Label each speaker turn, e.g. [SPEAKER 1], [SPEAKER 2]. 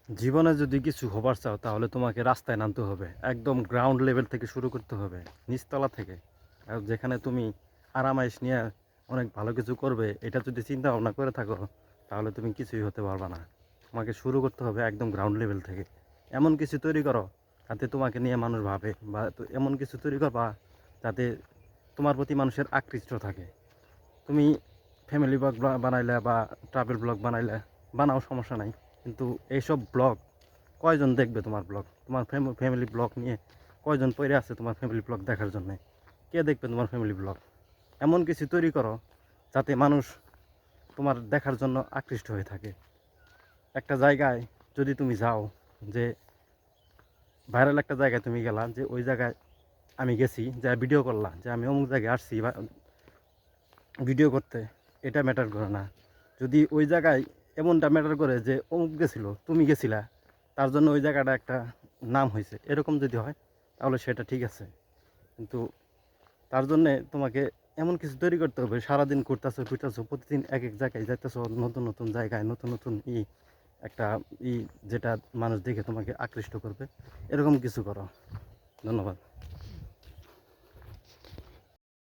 [SPEAKER 1] জীবনে যদি কিছু হবার চাও তাহলে তোমাকে রাস্তায় নামতে হবে, একদম গ্রাউন্ড লেভেল থেকে শুরু করতে হবে, নিচতলা থেকে। আর যেখানে তুমি আরামাইশ নিয়ে অনেক ভালো কিছু করবে, এটা যদি চিন্তা ভাবনা করে থাকো তাহলে তুমি কিছুই হতে পারবে না। তোমাকে শুরু করতে হবে একদম গ্রাউন্ড লেভেল থেকে। এমন কিছু তৈরি করো যাতে তোমাকে নিয়ে মানুষ ভাবে, বা এমন কিছু তৈরি করবা যাতে তোমার প্রতি মানুষের আকৃষ্ট থাকে। তুমি ফ্যামিলি ব্লগ বানাইলে বা ট্রাভেল ব্লগ বানাইলে বানাও, সমস্যা নাই, কিন্তু এইসব ব্লগ কয়জন দেখবে? তোমার ব্লগ, তোমার ফ্যামিলি ব্লগ নিয়ে কয়জন পড়ে আছে তোমার ফ্যামিলি ব্লগ দেখার জন্য? কে দেখবে তোমার ফ্যামিলি ব্লগ? এমন কিছু তৈরি করো যাতে মানুষ তোমার দেখার জন্য আকৃষ্ট হয়ে থাকে। একটা জায়গায় যদি তুমি যাও, যে ভাইরাল একটা জায়গায় তুমি গেলা, যে ওই জায়গায় আমি গেছি, যা ভিডিও করলাম যে আমি অমুক জায়গায় আসছি বা ভিডিও করতে, এটা ম্যাটার করে না। যদি ওই জায়গায় এমনটা ম্যাটার করে যে অমুক গেছিলো, তুমি গেছিলা, তার জন্য ওই জায়গাটা একটা নাম হয়েছে, এরকম যদি হয় তাহলে সেটা ঠিক আছে। কিন্তু তার জন্যে তোমাকে এমন কিছু তৈরি করতে হবে, সারাদিন ঘুরতেছো ফিরতেছো, প্রতিদিন এক এক জায়গায় যাইতেছো, নতুন নতুন জায়গায় নতুন নতুন একটা ই যেটা মানুষ দেখে তোমাকে আকৃষ্ট করবে, এরকম কিছু করো। ধন্যবাদ।